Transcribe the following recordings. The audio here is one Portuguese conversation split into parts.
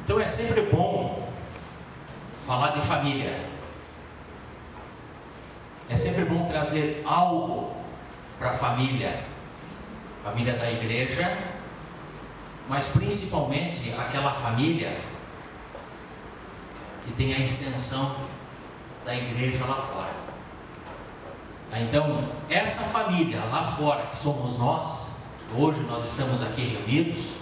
Então é sempre bom falar de família. É sempre bom trazer algo para a família da igreja, mas principalmente aquela família que tem a extensão da igreja lá fora. Então, essa família lá fora, que somos nós, hoje nós estamos aqui reunidos,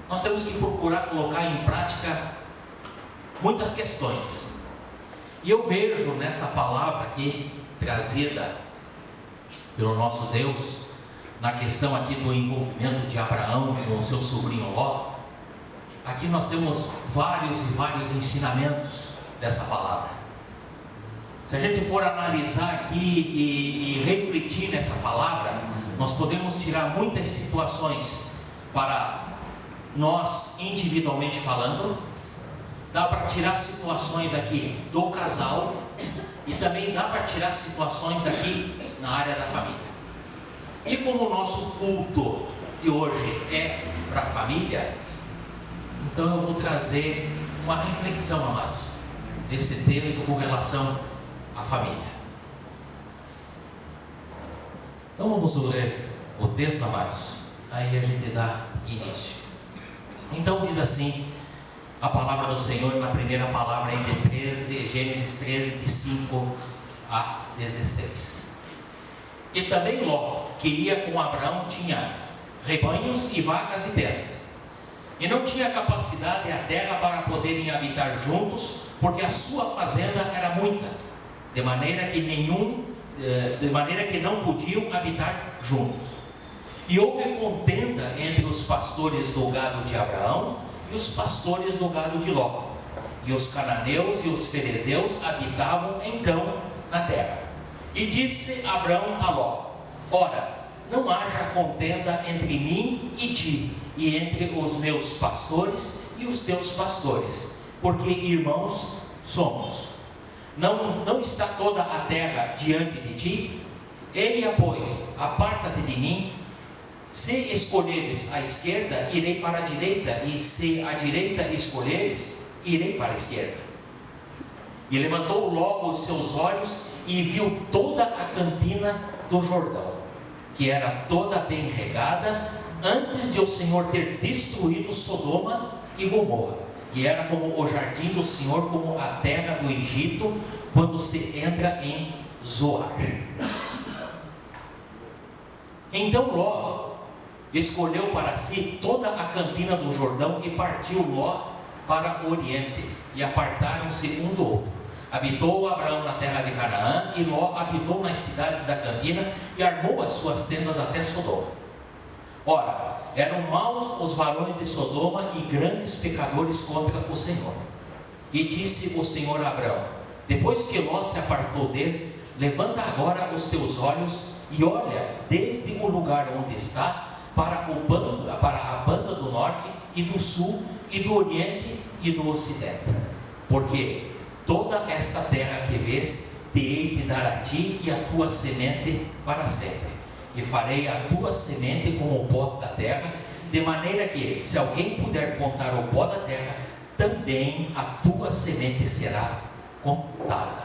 nós temos que procurar colocar em prática muitas questões. E eu vejo nessa palavra aqui, trazida pelo nosso Deus, na questão aqui do envolvimento de Abraão com o seu sobrinho Ló, aqui nós temos vários e vários ensinamentos dessa palavra. Se a gente for analisar aqui e refletir nessa palavra, nós podemos tirar muitas situações para nós individualmente falando. Dá para tirar situações aqui do casal e também dá para tirar situações daqui na área da família. E como o nosso culto de hoje é para a família, então eu vou trazer uma reflexão, amados, desse texto com relação à família. Então vamos ler o texto, amados, aí a gente dá início. Então diz assim a palavra do Senhor na primeira palavra aí de Gênesis 13, de 5 a 16. E também Ló, que ia com Abraão, tinha rebanhos e vacas e tendas, e não tinha capacidade a terra para poderem habitar juntos, porque a sua fazenda era muita, de maneira que não podiam habitar juntos. E houve contenda entre os pastores do gado de Abraão e os pastores do gado de Ló, e os cananeus e os ferezeus habitavam então na terra. E disse Abraão a Ló: ora, não haja contenda entre mim e ti, e entre os meus pastores e os teus pastores, porque irmãos somos. Não está toda a terra diante de ti? Eia, pois, aparta-te de mim. Se escolheres a esquerda, irei para a direita, e se a direita escolheres, irei para a esquerda. E levantou logo os seus olhos e viu toda a campina do Jordão, que era toda bem regada, antes de o Senhor ter destruído Sodoma e Gomorra, e era como o jardim do Senhor, como a terra do Egito, quando se entra em Zoar. Então Ló escolheu para si toda a campina do Jordão e partiu Ló para o oriente, e apartaram-se um do outro. Habitou Abraão na terra de Canaã, e Ló habitou nas cidades da campina, e armou as suas tendas até Sodoma. Ora, eram maus os varões de Sodoma e grandes pecadores contra o Senhor. E disse o Senhor a Abraão, depois que Ló se apartou dele: levanta agora os teus olhos e olha desde o lugar onde está para a banda do norte e do sul e do oriente e do ocidente, porque toda esta terra que vês te hei de dar a ti e a tua semente para sempre, e farei a tua semente como o pó da terra, de maneira que, se alguém puder contar o pó da terra, também a tua semente será contada.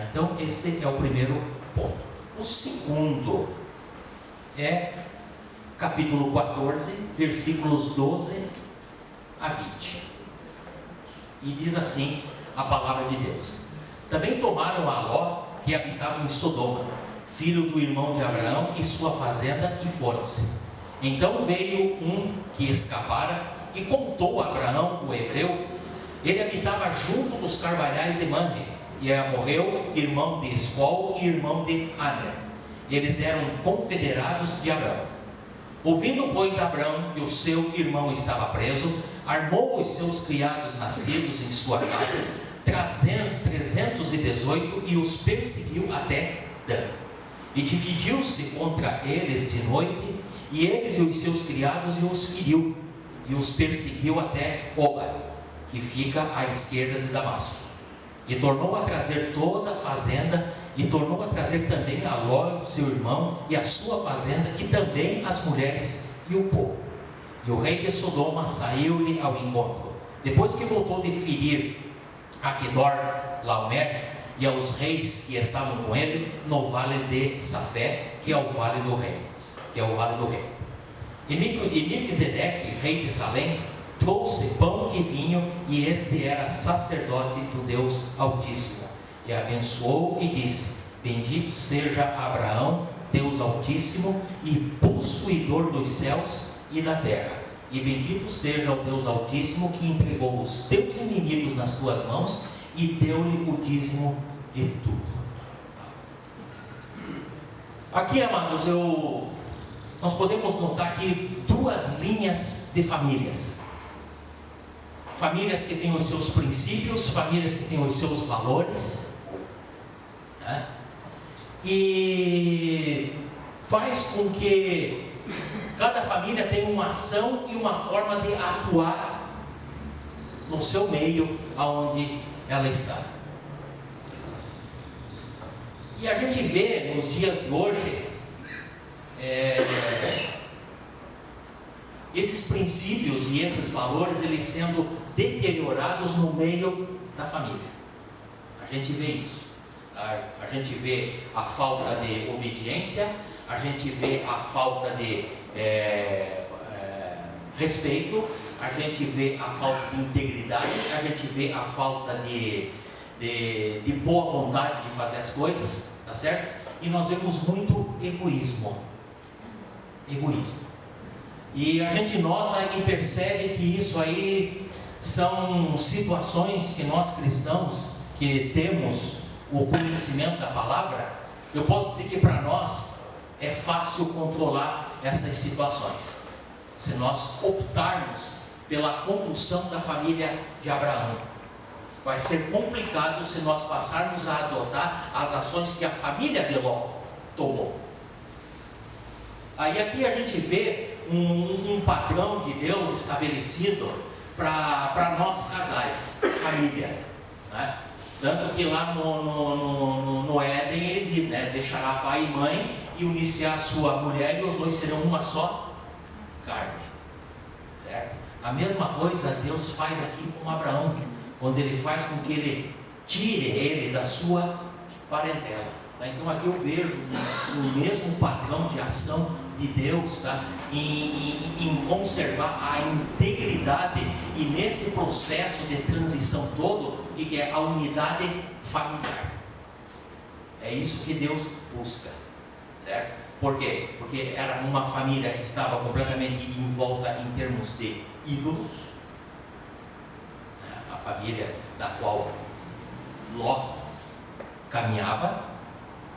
Então esse é o primeiro ponto. O segundo é capítulo 14, versículos 12 a 20. E diz assim a palavra de Deus: também tomaram a Ló, que habitava em Sodoma, filho do irmão de Abraão, e sua fazenda, e foram-se. Então veio um que escapara e contou a Abraão, o hebreu. Ele habitava junto dos carvalhais de Manre, e morreu irmão de Escol e irmão de Aner. Eles eram confederados de Abraão. Ouvindo, pois, Abraão que o seu irmão estava preso, armou os seus criados nascidos em sua casa, trazendo 318, e os perseguiu até Dan. E dividiu-se contra eles de noite, e eles e os seus criados e os feriu, e os perseguiu até Oba, que fica à esquerda de Damasco. E tornou a trazer toda a fazenda, e tornou a trazer também a Ló, seu irmão, e a sua fazenda, e também as mulheres e o povo. E o rei de Sodoma saiu-lhe ao encontro. Depois que voltou de ferir a Quedorlaomer e aos reis que estavam com ele no vale de Safé, que é o vale do rei. E Melquisedeque, rei de Salém, trouxe pão e vinho, e este era sacerdote do Deus Altíssimo. E abençoou e disse: bendito seja Abraão, Deus Altíssimo e possuidor dos céus e da terra. E bendito seja o Deus Altíssimo, que entregou os teus inimigos nas tuas mãos e deu-lhe o dízimo de tudo. Aqui, amados, nós podemos notar aqui duas linhas de famílias. Famílias que têm os seus princípios, famílias que têm os seus valores, né? E faz com que cada família tenha uma ação e uma forma de atuar no seu meio, aonde ela está. E a gente vê nos dias de hoje esses princípios e esses valores, eles sendo deteriorados no meio da família. A gente vê isso. A gente vê a falta de obediência, a gente vê a falta de respeito, a gente vê a falta de integridade, a gente vê a falta de boa vontade de fazer as coisas, tá certo? E nós vemos muito egoísmo. E a gente nota e percebe que isso aí são situações que nós cristãos, que temos o conhecimento da palavra, eu posso dizer que para nós é fácil controlar essas situações, se nós optarmos pela condução da família de Abraão. Vai ser complicado se nós passarmos a adotar as ações que a família de Ló tomou. Aí aqui a gente vê um padrão de Deus estabelecido para nós casais, família, né? Tanto que lá no Éden ele diz, né? Deixará pai e mãe e unir-se a sua mulher, e os dois serão uma só carne, certo? A mesma coisa Deus faz aqui com Abraão, quando ele faz com que ele tire ele da sua parentela. Tá? Então aqui eu vejo o mesmo padrão de ação de Deus, tá? em conservar a integridade, e nesse processo de transição todo, que é a unidade familiar. É isso que Deus busca, certo? Por quê? Porque era uma família que estava completamente envolta em termos de ídolos, né? A família da qual Ló caminhava.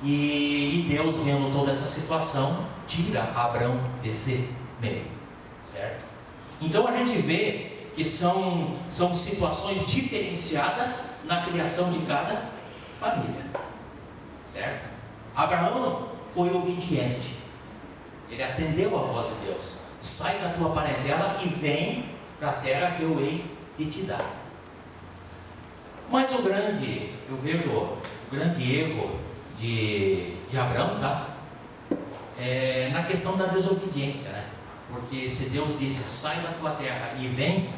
E Deus, vendo toda essa situação, tira Abraão desse meio, certo? Então a gente vê que são situações diferenciadas na criação de cada família, certo? Abraão foi obediente, ele atendeu a voz de Deus: sai da tua parentela e vem para a terra que eu hei de te dar. Mas eu vejo o grande erro de Abraão, tá? Na questão da desobediência, né? Porque se Deus disse: sai da tua terra e vem,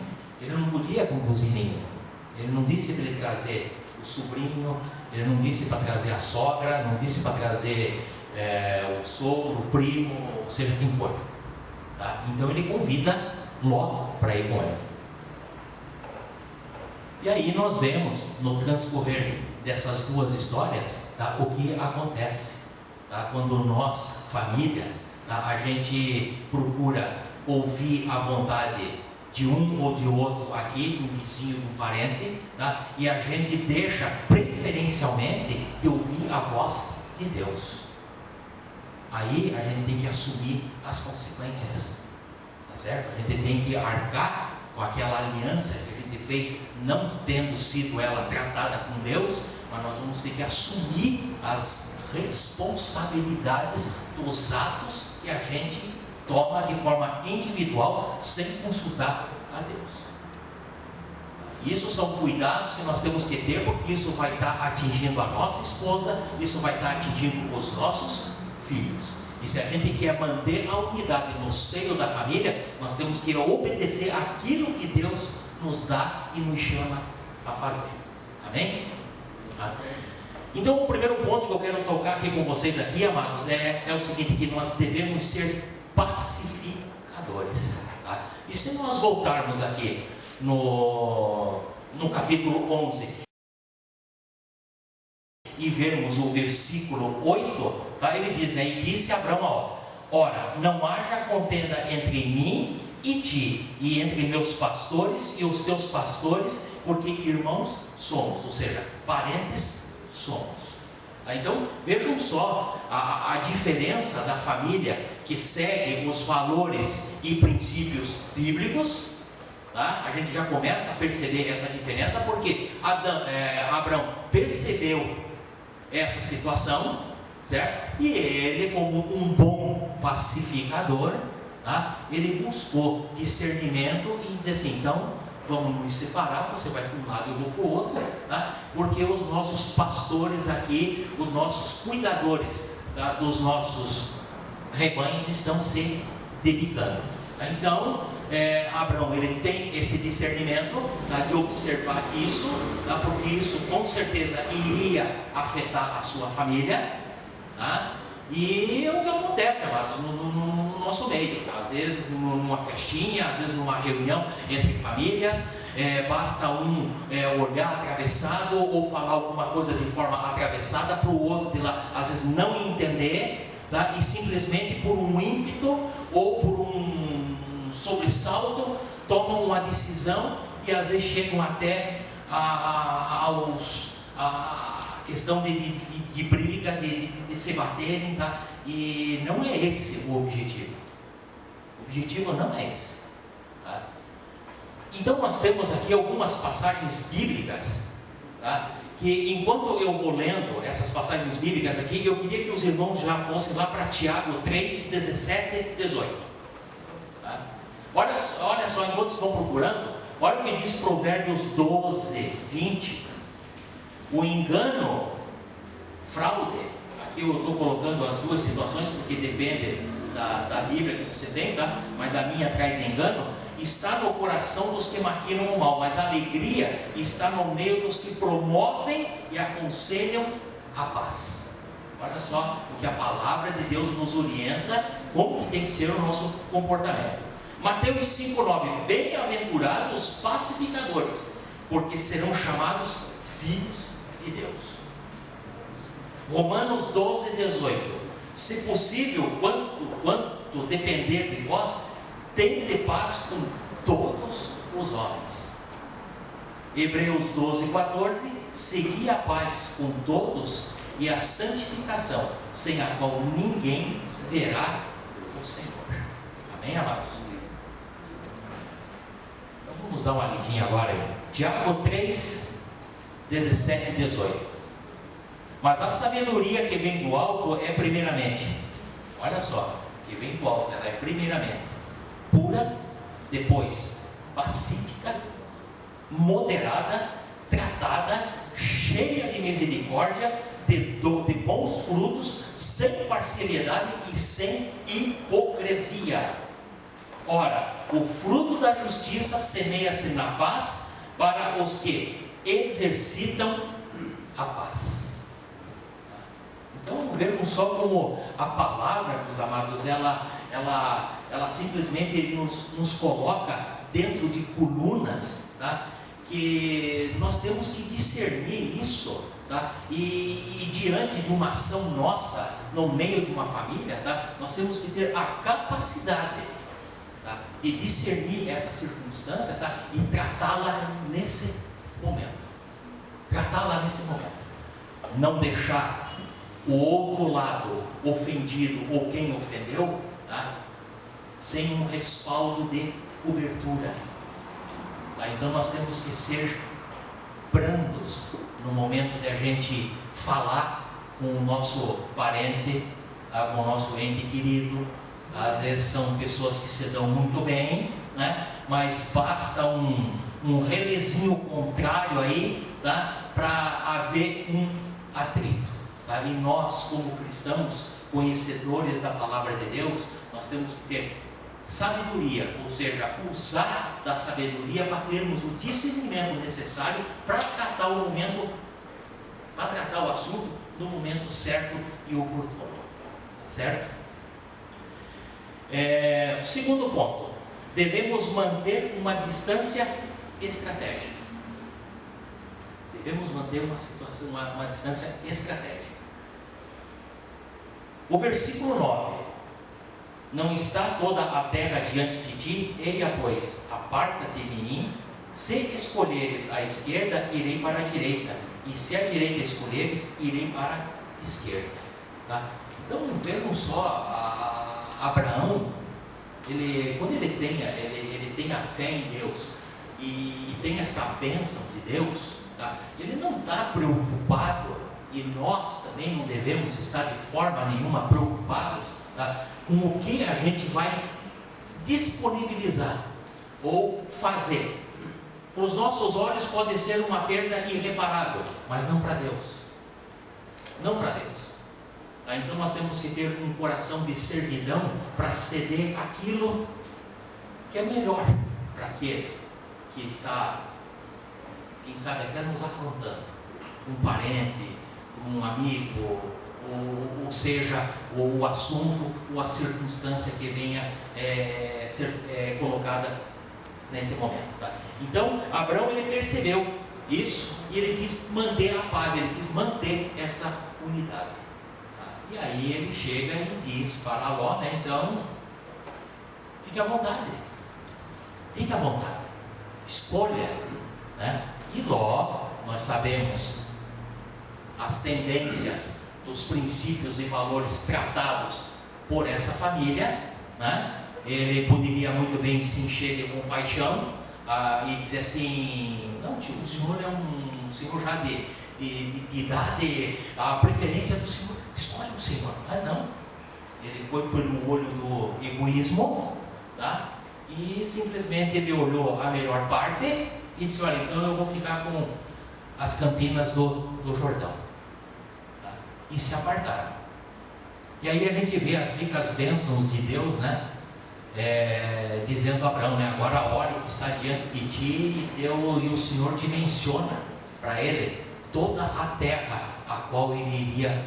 ele não podia conduzir ninguém. Ele não disse para ele trazer o sobrinho, ele não disse para trazer a sogra, não disse para trazer o sogro, o primo, seja quem for, tá? Então ele convida Ló para ir com ele. E aí nós vemos no transcorrer dessas duas histórias, tá, o que acontece, tá, quando nós, família, tá, a gente procura ouvir a vontade de um ou de outro aqui, de um vizinho, de um parente, tá, e a gente deixa preferencialmente de ouvir a voz de Deus. Aí a gente tem que assumir as consequências, tá certo? A gente tem que arcar com aquela aliança que a gente fez, não tendo sido ela tratada com Deus, mas nós vamos ter que assumir as responsabilidades dos atos que a gente toma de forma individual, sem consultar a Deus. Isso são cuidados que nós temos que ter, porque isso vai estar atingindo a nossa esposa, isso vai estar atingindo os nossos filhos. E se a gente quer manter a unidade no seio da família, nós temos que obedecer aquilo que Deus nos dá e nos chama a fazer. Amém? Então, o primeiro ponto que eu quero tocar aqui com vocês aqui, amados, é o seguinte, que nós devemos ser pacificadores. Tá? E se nós voltarmos aqui no capítulo 11 e vermos o versículo 8, tá? Ele diz, né? E disse Abraão, ora, não haja contenda entre mim e ti, e entre meus pastores e os teus pastores, porque irmãos somos, ou seja, parentes somos. Então, vejam só a diferença da família que segue os valores e princípios bíblicos. Tá? A gente já começa a perceber essa diferença, porque Abraão percebeu essa situação, certo? E ele, como um bom pacificador, tá? Ele buscou discernimento e dizer assim, então vamos nos separar, você vai para um lado e eu vou para o outro, tá? Porque os nossos pastores aqui, os nossos cuidadores, tá? Dos nossos rebanhos estão se dedicando. Então, Abraão, ele tem esse discernimento, tá, de observar isso, tá, porque isso com certeza iria afetar a sua família, tá? E é o que acontece, amado, no nosso meio, tá? Às vezes numa festinha, às vezes numa reunião entre famílias, basta um olhar atravessado ou falar alguma coisa de forma atravessada para o outro de lá, às vezes não entender, tá? E simplesmente por um ímpeto ou por um sobressalto tomam uma decisão e às vezes chegam até a questão de briga, de se baterem, tá? E não é esse o objetivo. O objetivo não é esse, tá? Então nós temos aqui algumas passagens bíblicas, tá? Que enquanto eu vou lendo essas passagens bíblicas aqui, eu queria que os irmãos já fossem lá para Tiago 3, 17, 18. Olha só, enquanto estão procurando, olha o que diz Provérbios 12, 20. O engano, fraude, aqui eu estou colocando as duas situações, porque depende da Bíblia que você tem, tá? Mas a minha traz engano, está no coração dos que maquinam o mal, mas a alegria está no meio dos que promovem e aconselham a paz. Olha só o que a palavra de Deus nos orienta, como que tem que ser o nosso comportamento. Mateus 5,9, bem-aventurados os pacificadores, porque serão chamados filhos de Deus. Romanos 12, 18, se possível, quanto depender de vós, tende paz com todos os homens. Hebreus 12, 14, segui a paz com todos e a santificação, sem a qual ninguém verá o Senhor. Amém, amados? Vamos dar uma lidinha agora aí. Tiago 3, 17 e 18. Mas a sabedoria que vem do alto é primeiramente, olha só, que vem do alto, ela é primeiramente pura, depois pacífica, moderada, tratada, cheia de misericórdia, de bons frutos, sem parcialidade e sem hipocrisia. Ora, o fruto da justiça semeia-se na paz para os que exercitam a paz. Então vejam só como a palavra, meus amados, ela simplesmente nos coloca dentro de colunas, tá? Que nós temos que discernir isso, tá? E diante de uma ação nossa no meio de uma família, tá? Nós temos que ter a capacidade, tá? De discernir essa circunstância, tá? E tratá-la nesse momento. Não deixar o outro lado ofendido ou quem ofendeu, tá? Sem um respaldo de cobertura, tá? Então nós temos que ser brandos no momento de a gente falar com o nosso parente, tá? Com o nosso ente querido. Às vezes são pessoas que se dão muito bem, né? Mas basta um relezinho contrário aí, tá? Para haver um atrito, tá? E nós como cristãos conhecedores da palavra de Deus, nós temos que ter sabedoria, ou seja, usar da sabedoria para termos o discernimento necessário para tratar o momento, para tratar o assunto no momento certo e oportuno, certo? Segundo ponto, devemos manter uma distância estratégica. Devemos manter uma distância estratégica. O versículo 9: não está toda a terra diante de ti? Eia, pois, aparta-te de mim. Se escolheres a esquerda, irei para a direita, e se a direita escolheres, irei para a esquerda. Tá? Então, vejam só, Abraão, quando ele tem a fé em Deus e tem essa bênção de Deus, tá? Ele não está preocupado, e nós também não devemos estar de forma nenhuma preocupados, tá, com o que a gente vai disponibilizar ou fazer. Para os nossos olhos pode ser uma perda irreparável, mas não para Deus. Não para Deus. Então nós temos que ter um coração de servidão para ceder aquilo que é melhor para aquele que está, quem sabe, até nos afrontando. Um parente, um amigo, ou seja, o assunto ou a circunstância que venha ser colocada nesse momento. Tá? Então, Abraão, ele percebeu isso e ele quis manter a paz, ele quis manter essa unidade. Tá? E aí ele chega e diz para Ló, né, então, fique à vontade, escolha. Né? E Ló, nós sabemos as tendências dos princípios e valores tratados por essa família, né? Ele poderia muito bem se encher de compaixão e dizer assim: não, tio, o senhor é um senhor já de idade, a preferência do senhor, escolhe o senhor. Mas não, ele foi pelo olho do egoísmo, tá? E simplesmente ele olhou a melhor parte e disse: olha, então eu vou ficar com as campinas do Jordão. E se apartaram. E aí a gente vê as ricas bênçãos de Deus, né? Dizendo a Abraão, né? Agora olha o que está diante de ti, e o Senhor dimensiona para ele toda a terra a qual ele iria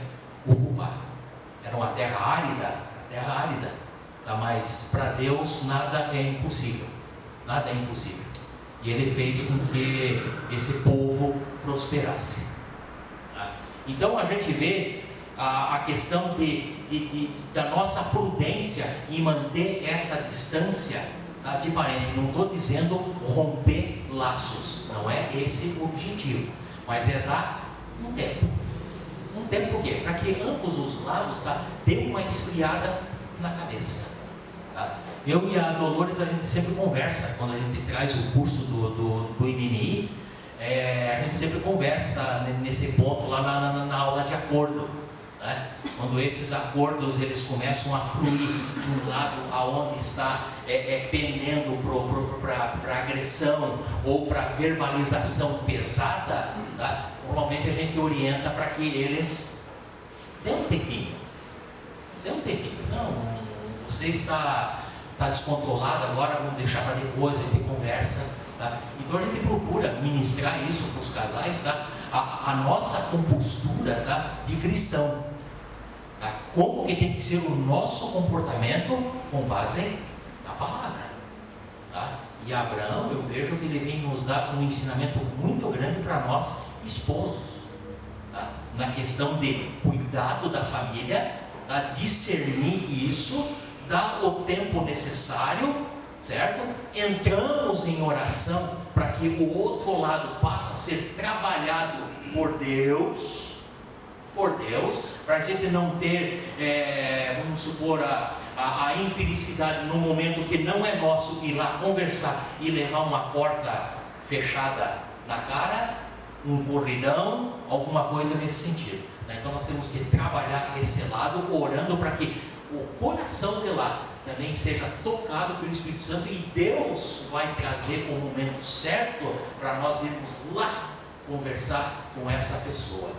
ocupar. Era uma terra árida, tá? Mas para Deus nada é impossível. E ele fez com que esse povo prosperasse. Então a gente vê a questão da nossa prudência em manter essa distância, tá, de parentes. Não estou dizendo romper laços, não é esse o objetivo, mas é dar um tempo. Um tempo por quê? Para que ambos os lados, tá, dêem uma esfriada na cabeça. Tá? Eu e a Dolores, a gente sempre conversa, quando a gente traz o curso do MNI, a gente sempre conversa nesse ponto lá na aula de acordo, né? Quando esses acordos eles começam a fluir de um lado aonde está pendendo para agressão ou para verbalização pesada, tá? Normalmente a gente orienta para que eles dê um tempinho. Não, você está descontrolado agora, vamos deixar para depois, a gente conversa. Tá? Então a gente procura ministrar isso para os casais, tá? A nossa compostura, tá, de cristão, tá? Como que tem que ser o nosso comportamento com base na palavra, tá? E Abraão, eu vejo que ele vem nos dar um ensinamento muito grande para nós esposos, tá? Na questão de cuidado da família, tá? Discernir isso, dar o tempo necessário, certo? Entramos em oração para que o outro lado passe a ser trabalhado por Deus, para a gente não ter, vamos supor, a infelicidade no momento que não é nosso, ir lá conversar e levar uma porta fechada na cara, um corridão, alguma coisa nesse sentido. Então nós temos que trabalhar esse lado, orando para que o coração de lá também seja tocado pelo Espírito Santo, e Deus vai trazer o momento certo para nós irmos lá conversar com essa pessoa.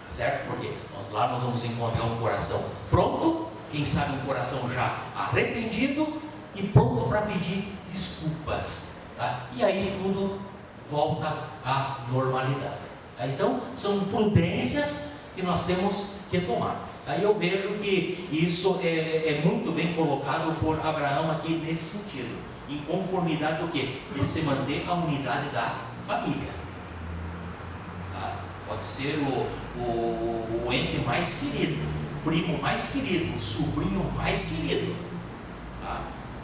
certo? Porque lá nós vamos encontrar um coração pronto, quem sabe um coração já arrependido e pronto para pedir desculpas, tá? E aí tudo volta à normalidade. Então são prudências que nós temos que tomar. Aí eu vejo que isso é muito bem colocado por Abraão aqui nesse sentido, em conformidade do quê? De se manter a unidade da família. Tá? Pode ser o ente mais querido, o primo mais querido, o sobrinho mais querido, tá?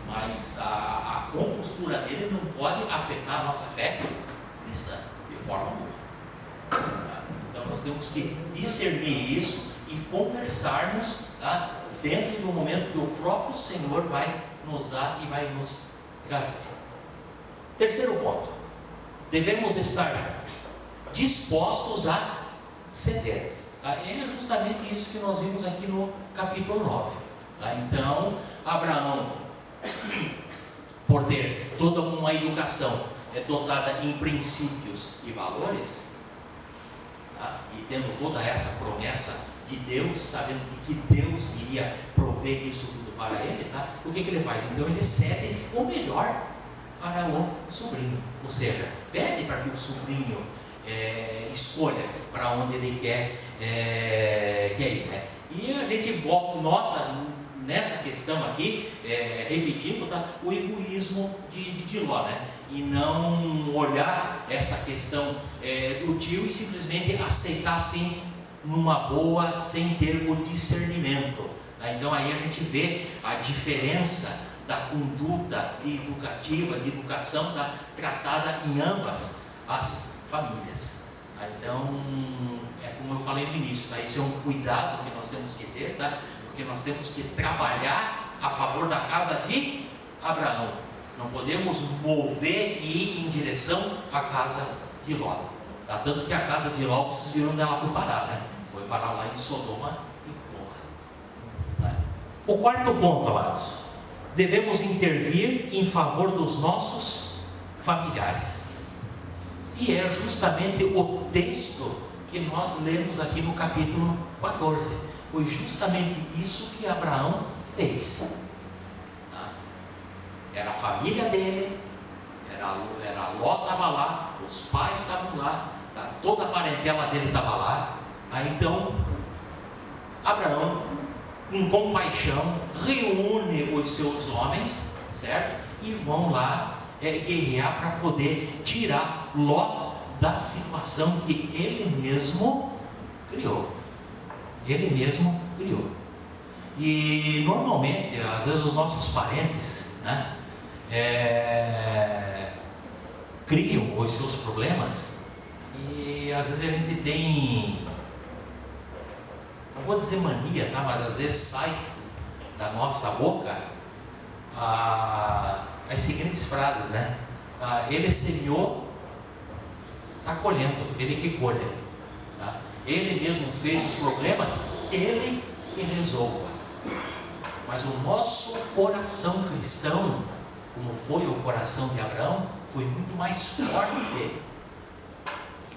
Mas a compostura dele não pode afetar a nossa fé cristã de forma alguma. Tá? Então nós temos que discernir isso e conversarmos, tá? Dentro de um momento que o próprio Senhor vai nos dar e vai nos trazer. Terceiro ponto: devemos estar dispostos a ceder. Tá? É justamente isso que nós vimos aqui no capítulo 9. Tá? Então, Abraão, por ter toda uma educação dotada em princípios e valores, tá? E tendo toda essa promessa de Deus, sabendo de que Deus iria prover isso tudo para ele, tá? O que ele faz? Então ele cede o melhor para o sobrinho, ou seja, pede para que o sobrinho escolha para onde ele quer ir, né? E a gente nota nessa questão aqui, repetindo, tá? O egoísmo de Ló, né? E não olhar essa questão do tio e simplesmente aceitar assim numa boa, sem ter o discernimento. Tá? Então aí a gente vê a diferença da conduta educativa, de educação, tá? Tratada em ambas as famílias. Tá? Então, como eu falei no início, tá? Esse é um cuidado que nós temos que ter, tá? Porque nós temos que trabalhar a favor da casa de Abraão. Não podemos mover e ir em direção à casa de Ló. Tá? Tanto que a casa de Ló, vocês viram onde ela foi parar, né? Foi parar lá em Sodoma e Gomorra. Tá? O quarto ponto, amados: devemos intervir em favor dos nossos familiares. E é justamente o texto que nós lemos aqui no capítulo 14. Foi justamente isso que Abraão fez. Tá? Era a família dele, era Ló estava lá, os pais estavam lá, tá? Toda a parentela dele estava lá. Aí então, Abraão, com compaixão, reúne os seus homens, certo? E vão lá guerrear para poder tirar Ló da situação que ele mesmo criou. Ele mesmo criou. E normalmente, às vezes os nossos parentes, né, criam os seus problemas, e às vezes a gente tem, não vou dizer mania, tá? Mas às vezes sai da nossa boca as seguintes frases, né? Ele semeou, está colhendo, ele que colhe, tá? Ele mesmo fez os problemas, ele que resolva. Mas o nosso coração cristão, como foi o coração de Abraão, foi muito mais forte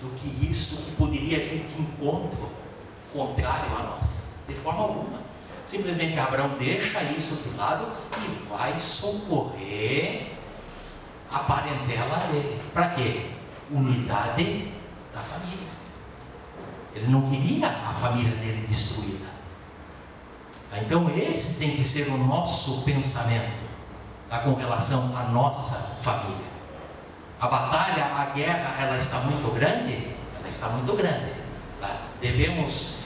do que isso que poderia vir de encontro contrário a nós, de forma alguma. Simplesmente Abraão deixa isso de lado e vai socorrer a parentela dele. Para quê? Unidade da família. Ele não queria a família dele destruída. Então esse tem que ser o nosso pensamento, tá, com relação à nossa família. A batalha, a guerra, ela está muito grande? Ela está muito grande. Tá? Devemos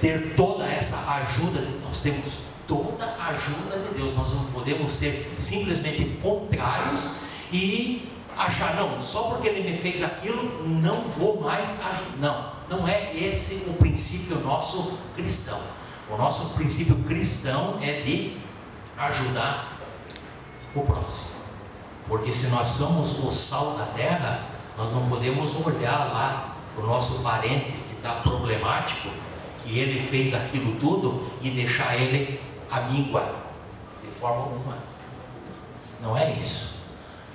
ter toda essa ajuda. Nós temos toda a ajuda de Deus. Nós não podemos ser simplesmente contrários e achar, não, só porque ele me fez aquilo, não vou mais ajudar. Não é esse o princípio nosso cristão. O nosso princípio cristão é de ajudar o próximo. Porque se nós somos o sal da terra, nós não podemos olhar lá para o nosso parente que está problemático, que ele fez aquilo tudo, e deixar ele à míngua, de forma alguma. Não é isso.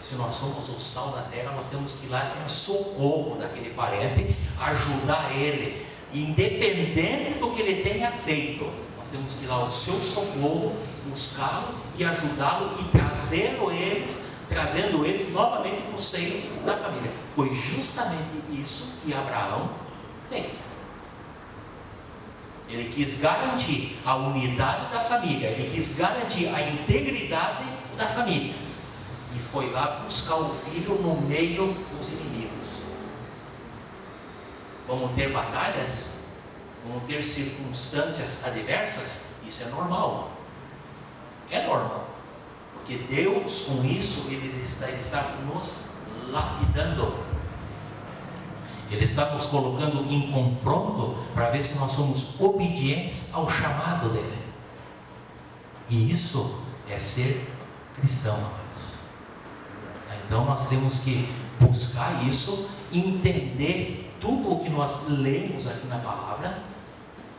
Se nós somos o sal da terra, nós temos que ir lá em socorro daquele parente, ajudar ele, independente do que ele tenha feito. Nós temos que ir lá ao seu socorro, buscá-lo e ajudá-lo e trazendo eles novamente para o seio da família. Foi justamente isso que Abraão fez. Ele quis garantir a unidade da família, ele quis garantir a integridade da família. E foi lá buscar o filho no meio dos inimigos. Vamos ter batalhas? Vamos ter circunstâncias adversas? Isso é normal. É normal. Porque Deus, com isso, Ele está nos lapidando. Ele está nos colocando em confronto para ver se nós somos obedientes ao chamado dele. E isso é ser cristão, amados. Então nós temos que buscar isso, entender tudo o que nós lemos aqui na palavra.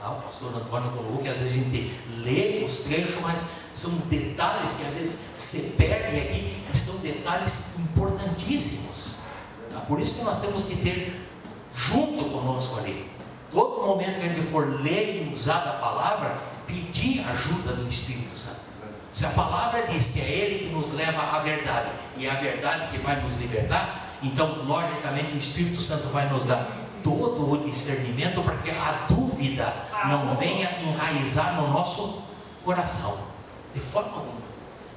O pastor Antônio colocou que às vezes a gente lê os trechos, mas são detalhes que às vezes se perdem aqui, e são detalhes importantíssimos. Por isso que nós temos que ter junto conosco ali, todo momento que a gente for ler e usar a palavra, pedir ajuda do Espírito Santo. Se a palavra diz que é Ele que nos leva à verdade, e é a verdade que vai nos libertar, então logicamente o Espírito Santo vai nos dar todo o discernimento para que a dúvida não venha enraizar no nosso coração, de forma alguma.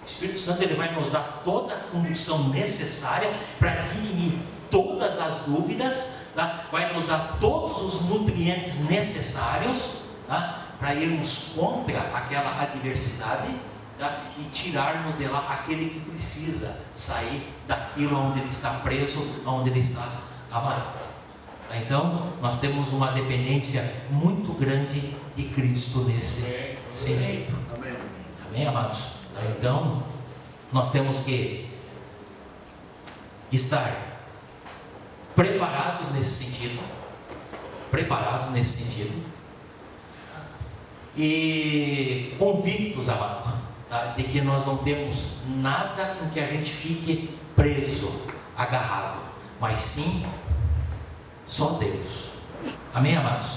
O Espírito Santo ele vai nos dar toda a condução necessária para diminuir todas as dúvidas, tá? Vai nos dar todos os nutrientes necessários, tá? Para irmos contra aquela adversidade, tá? E tirarmos de lá aquele que precisa sair daquilo onde ele está preso, onde ele está amarrado. Então, nós temos uma dependência muito grande de Cristo nesse sentido. Amém. Amém, amados? Então, nós temos que estar preparados nesse sentido. E convictos, amado, tá? De que nós não temos nada em que a gente fique preso, agarrado, mas sim só Deus. Amém, amados?